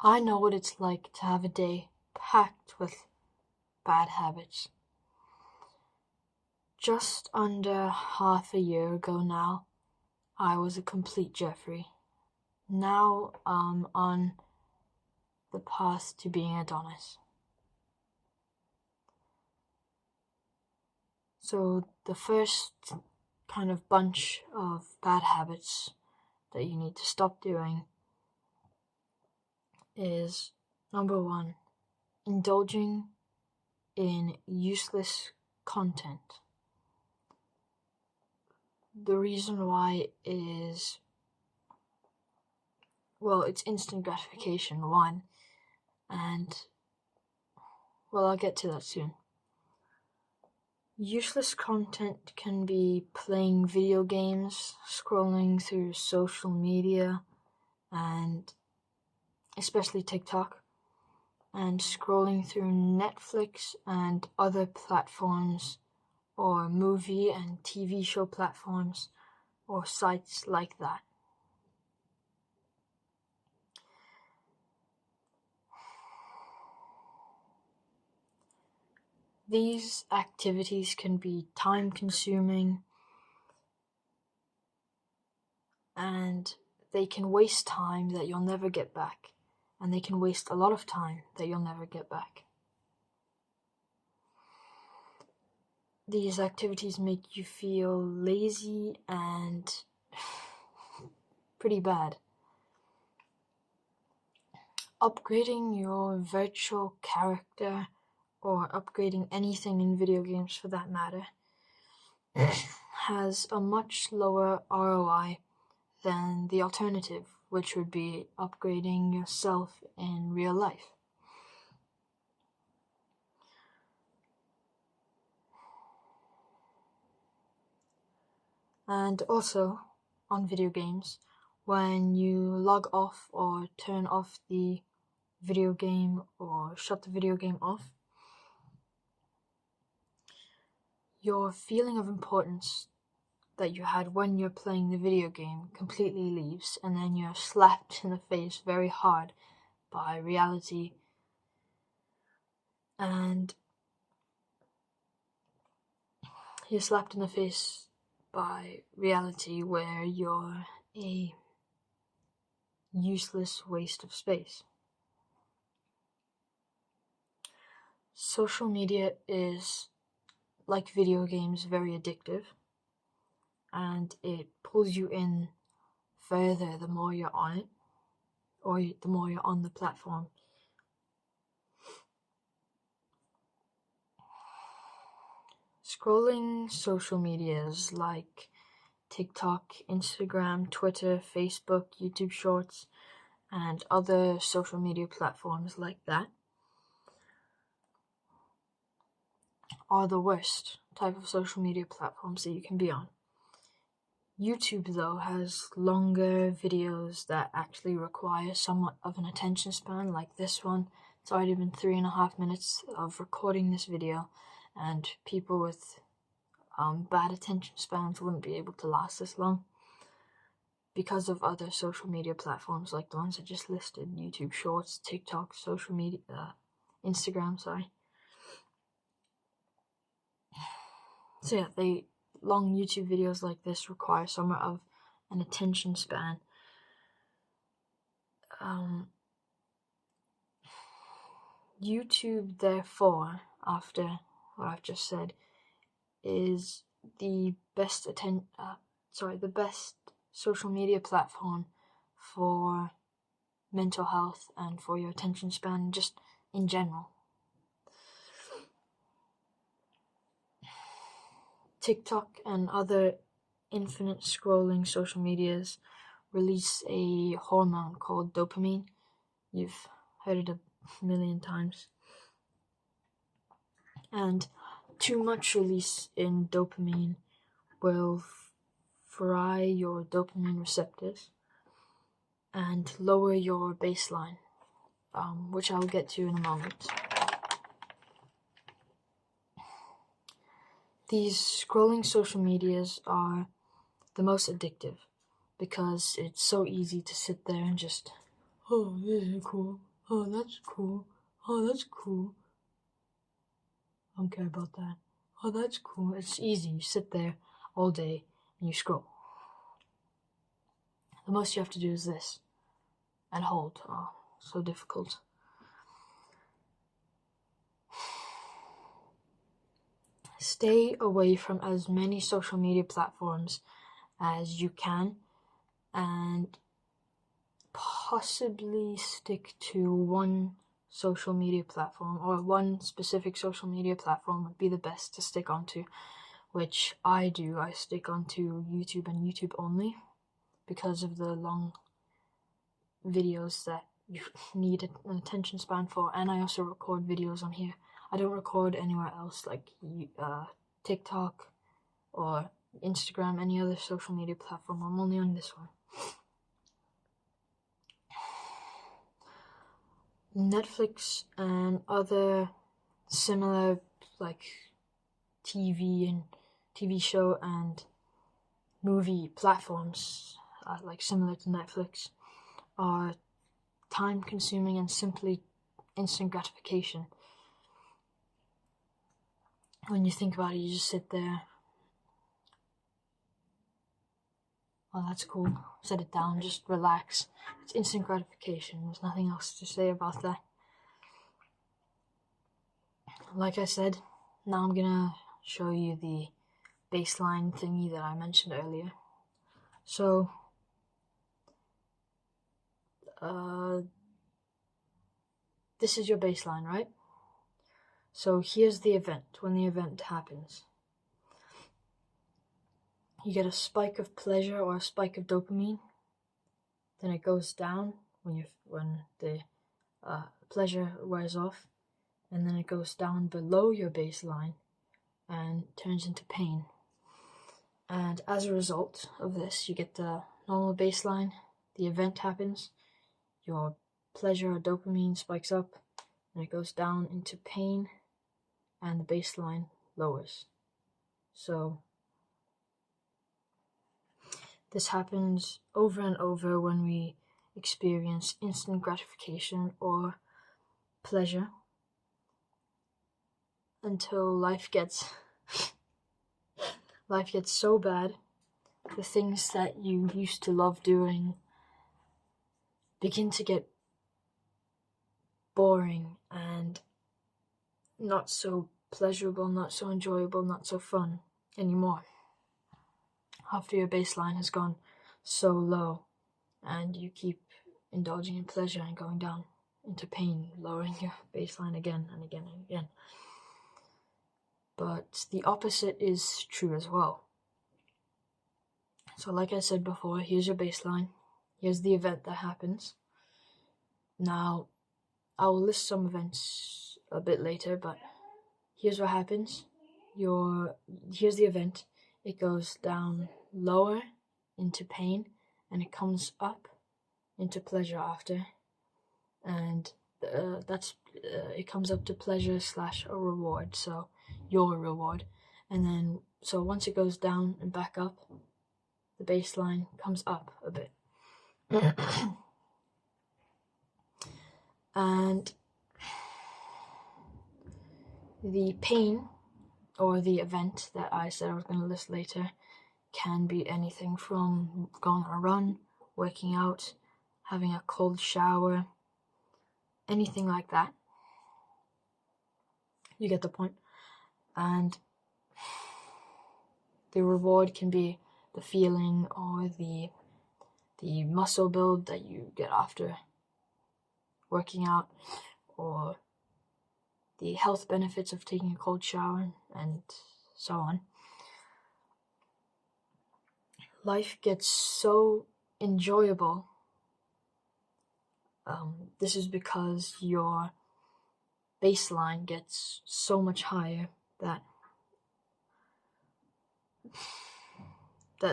I know what it's like to have a day packed with bad habits. Just under half a year ago now, I was a complete Jeffrey. Now I'm on the path to being Adonis. So the first kind of bunch of bad habits that you need to stop doing is, number one, indulging in useless content. The reason why is, well, it's instant gratification, one, and, well, I'll get to that soon. Useless content can be playing video games, scrolling through social media, and especially TikTok, and scrolling through Netflix and other platforms, or movie and TV show platforms, or sites like that. These activities can be time-consuming, and they can waste time that you'll never get back, and they can waste a lot of time that you'll never get back. These activities make you feel lazy and pretty bad. Upgrading your virtual character, or upgrading anything in video games for that matter, has a much lower ROI than the alternative, which would be upgrading yourself in real life. And also, on video games, when you log off or turn off the video game or shut the video game off, your feeling of importance that you had when you're playing the video game completely leaves, and then you're slapped in the face very hard by reality. And you're slapped in the face by reality where you're a useless waste of space. Social media is, like video games, very addictive, and it pulls you in further the more you're on it, or the more you're on the platform. Scrolling social medias like TikTok, Instagram, Twitter, Facebook, YouTube Shorts, and other social media platforms like that are the worst type of social media platforms that you can be on. YouTube, though, has longer videos that actually require somewhat of an attention span, like this one. It's already been 3.5 minutes of recording this video, and people with bad attention spans wouldn't be able to last this long because of other social media platforms like the ones I just listed: YouTube Shorts, TikTok, social media, Instagram, sorry. So yeah, long YouTube videos like this require somewhat of an attention span. YouTube, therefore, after what I've just said, is the best the best social media platform for mental health and for your attention span, just in general. TikTok and other infinite scrolling social medias release a hormone called dopamine. You've heard it a million times. And too much release in dopamine will fry your dopamine receptors and lower your baseline, which I'll get to in a moment. These scrolling social medias are the most addictive because it's so easy to sit there and just, oh, this is cool, Oh, that's cool. Oh, that's cool. I don't care about that. Oh, that's cool. It's easy. You sit there all day and you scroll. The most you have to do is this. And hold. Oh, so difficult. Stay away from as many social media platforms as you can, and possibly stick to one social media platform, or one specific social media platform would be the best to stick onto, which I do. I stick onto YouTube and YouTube only because of the long videos that you need an attention span for, and I also record videos on here. I don't record anywhere else like TikTok or Instagram, any other social media platform. I'm only on this one. Netflix and other similar like TV show and movie platforms like similar to Netflix are time consuming and simply instant gratification. When you think about it, you just sit there. Oh, that's cool. Set it down, just relax. It's instant gratification. There's nothing else to say about that. Like I said, now I'm gonna show you the baseline thingy that I mentioned earlier. So, this is your baseline, right? So here's the event. When the event happens, you get a spike of pleasure or a spike of dopamine. Then it goes down when the pleasure wears off, and then it goes down below your baseline and turns into pain. And as a result of this, you get the normal baseline. The event happens, your pleasure or dopamine spikes up, and it goes down into pain, and the baseline lowers. So this happens over and over when we experience instant gratification or pleasure, until life gets so bad, the things that you used to love doing begin to get boring and not so pleasurable, not so enjoyable, not so fun anymore. After your baseline has gone so low and you keep indulging in pleasure and going down into pain, lowering your baseline again and again and again. But the opposite is true as well. So like I said before, here's your baseline. Here's the event that happens. Now, I will list some events a bit later, but here's what happens. Here's the event. It goes down lower into pain, and it comes up into pleasure after. And it comes up to pleasure / a reward, so your reward. And then, so once it goes down and back up, the baseline comes up a bit. And the pain or the event that I said I was going to list later can be anything from going on a run, working out, having a cold shower, anything like that. You get the point. And the reward can be the feeling or the muscle build that you get after working out, or the health benefits of taking a cold shower, and so on. Life gets so enjoyable. This is because your baseline gets so much higher that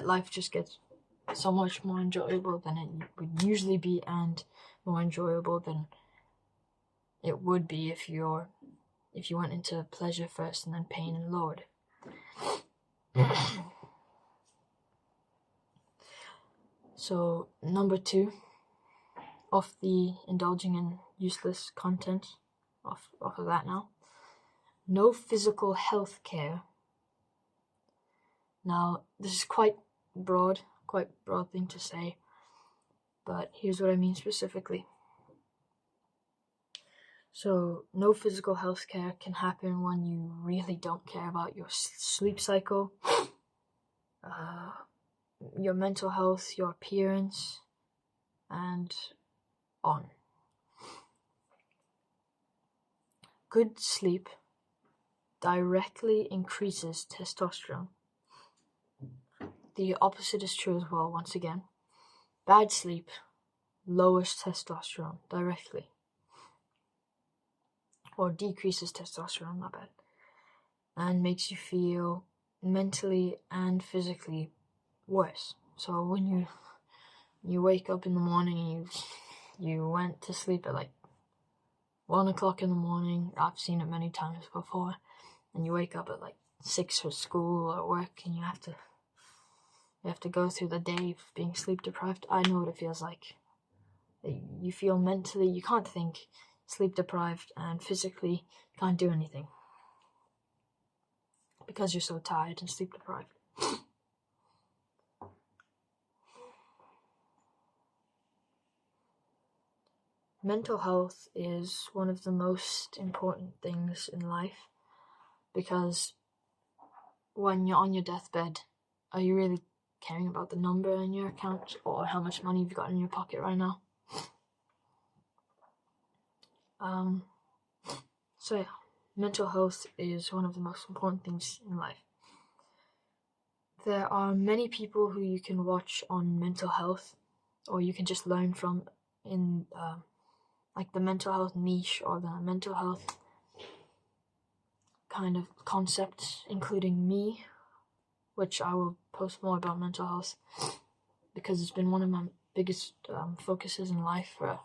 life just gets so much more enjoyable than it would usually be, and more enjoyable than it would be if you went into pleasure first and then pain and lowered. So number 2, off the indulging in useless content, off of that now. No physical health care. Now, this is quite broad thing to say, but here's what I mean specifically. So, no physical health care can happen when you really don't care about your sleep cycle, your mental health, your appearance, and on. Good sleep directly increases testosterone. The opposite is true as well, once again. Bad sleep lowers testosterone directly. Or decreases testosterone, not bad. And makes you feel mentally and physically worse. So when you wake up in the morning and you went to sleep at like 1 o'clock in the morning, I've seen it many times before, and you wake up at like 6 for school or work, and you have to go through the day of being sleep deprived. I know what it feels like. You feel mentally, you can't think, sleep deprived, and physically can't do anything because you're so tired and sleep deprived. Mental health is one of the most important things in life, because when you're on your deathbed, are you really caring about the number in your account or how much money you've got in your pocket right now? So yeah, mental health is one of the most important things in life. There are many people who you can watch on mental health, or you can just learn from in like the mental health niche or the mental health kind of concept, including me, which I will post more about mental health because it's been one of my biggest focuses in life for,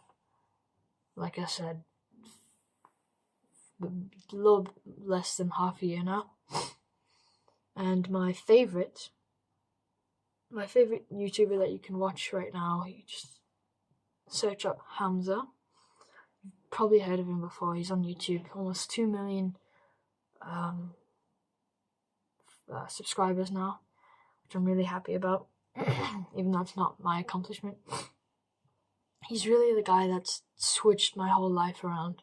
like I said, a little less than half a year now. And my favorite YouTuber that you can watch right now, you just search up Hamza. You've probably heard of him before. He's on YouTube, almost 2 million subscribers now, which I'm really happy about, even though it's not my accomplishment. He's really the guy that's switched my whole life around,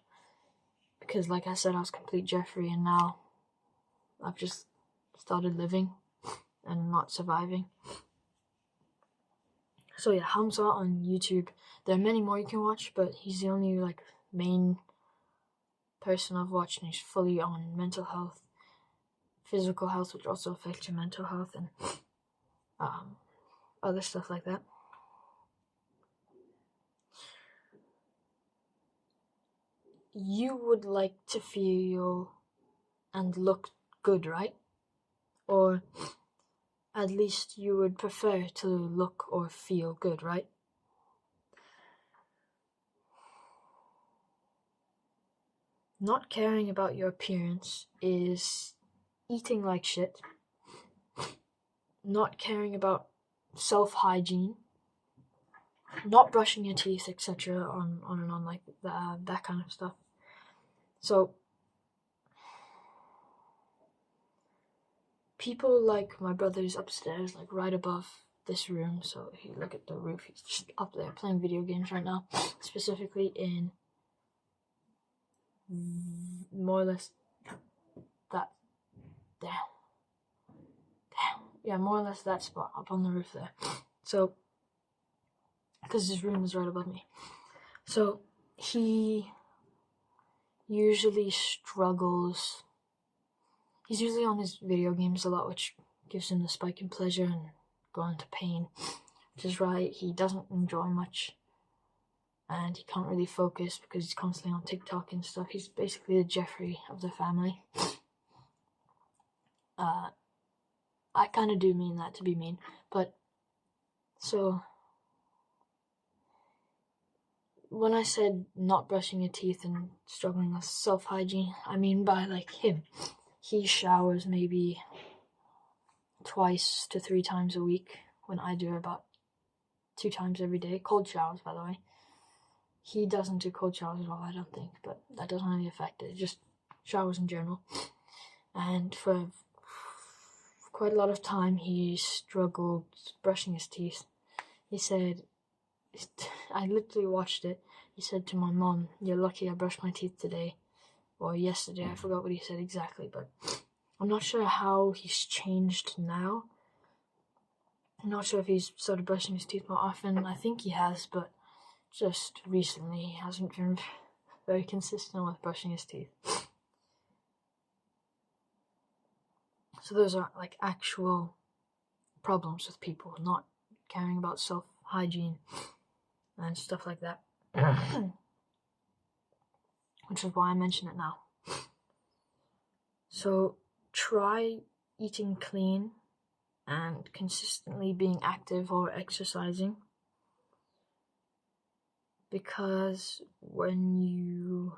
because like I said, I was complete Jeffrey, and now I've just started living and not surviving. So yeah, Hamza on YouTube. There are many more you can watch, but he's the only like main person I've watched, and he's fully on mental health, physical health, which also affects your mental health, and other stuff like that. You would like to feel and look good, right? Or at least you would prefer to look or feel good, right? Not caring about your appearance is eating like shit. Not caring about self-hygiene, not brushing your teeth, etc., on and on, like that kind of stuff. So people like my brother's upstairs, like right above this room. So if you look at the roof, he's just up there playing video games right now, specifically in more or less that more or less that spot up on the roof there. So because his room is right above me, so he usually struggles. He's usually on his video games a lot, which gives him the spike in pleasure and going to pain, which is right. He doesn't enjoy much, and he can't really focus because he's constantly on TikTok and stuff. He's basically the Jeffrey of the family. I kind of do mean that to be mean, but so when I said not brushing your teeth and struggling with self-hygiene, I mean by like him. He showers maybe 2 to 3 times a week, when I do about 2 times every day. Cold showers, by the way. he doesn't do cold showers at all, I don't think, but that doesn't really affect it. Just showers in general. And for quite a lot of time, he struggled brushing his teeth. He said, I literally watched it. He said to my mom, "You're lucky I brushed my teeth today." Or yesterday, I forgot what he said exactly, but I'm not sure how he's changed now. I'm not sure if he's started brushing his teeth more often. I think he has, but just recently he hasn't been very consistent with brushing his teeth. So those are like actual problems with people not caring about self-hygiene and stuff like that. Which is why I mention it now. So try eating clean and consistently being active or exercising, because when you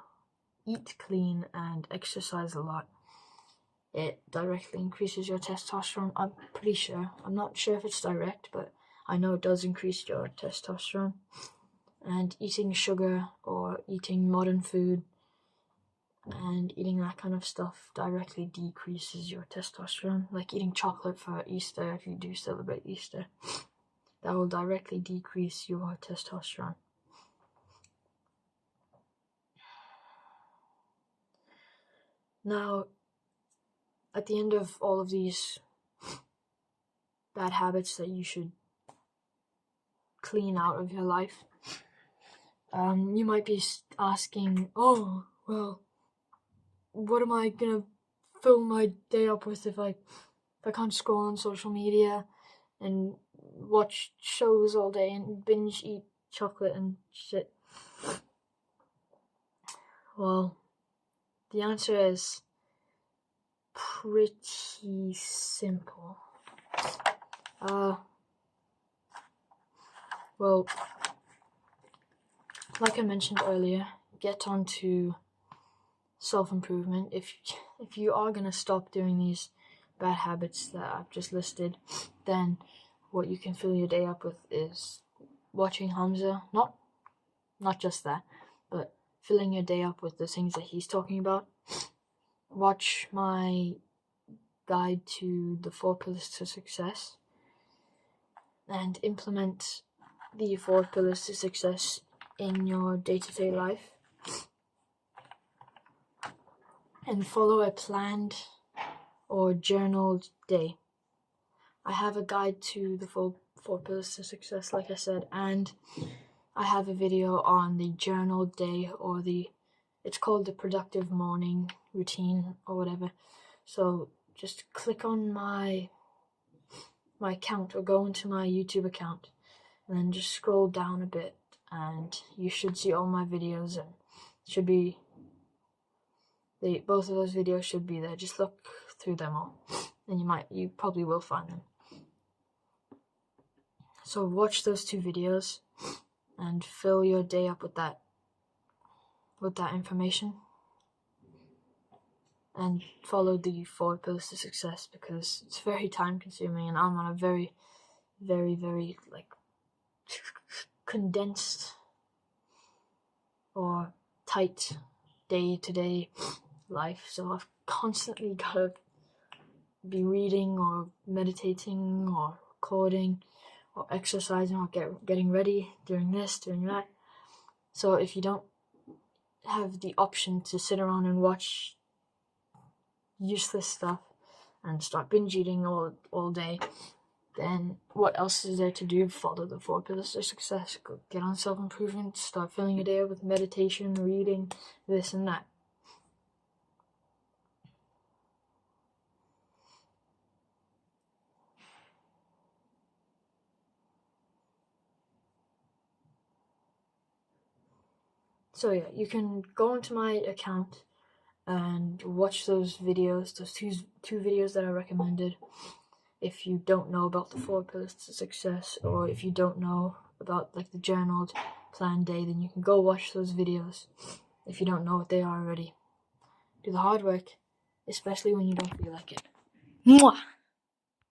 eat clean and exercise a lot, it directly increases your testosterone. I'm pretty sure. I'm not sure if it's direct, but I know it does increase your testosterone. And eating sugar or eating modern food and eating that kind of stuff directly decreases your testosterone. Like eating chocolate for Easter, if you do celebrate Easter, that will directly decrease your testosterone. Now, at the end of all of these bad habits that you should clean out of your life, you might be asking, "Oh, well, what am I gonna fill my day up with if I can't scroll on social media and watch shows all day and binge eat chocolate and shit?" Well, the answer is pretty simple. Well, like I mentioned earlier, get onto self-improvement. If you are gonna stop doing these bad habits that I've just listed, then what you can fill your day up with is watching Hamza. Not just that, but filling your day up with the things that he's talking about. Watch my guide to the 4 pillars to success and implement the 4 pillars to success in your day-to-day life, and follow a planned or journaled day. I have a guide to the 4 pillars to success, like I said, and I have a video on the journaled day, or it's called the productive morning routine or whatever. So just click on my account or go into my YouTube account and then just scroll down a bit and you should see all my videos, and both of those videos should be there. Just look through them all and you probably will find them. So watch those 2 videos and fill your day up with that information, and follow the 4 pillars to success, because it's very time consuming and I'm on a very, very, very condensed or tight day-to-day life. So I've constantly got to be reading or meditating or recording or exercising or getting ready, doing this, doing that. So if you don't have the option to sit around and watch useless stuff and start binge eating all day, then what else is there to do? Follow the 4 pillars to success. Go get on self-improvement, start filling your day up with meditation, reading, this and that. So yeah, you can go into my account and watch those videos, those two videos that I recommended. If you don't know about the 4 pillars to success, or if you don't know about the journaled planned day, then you can go watch those videos. If you don't know what they are already, do the hard work, especially when you don't feel like it. Mwah!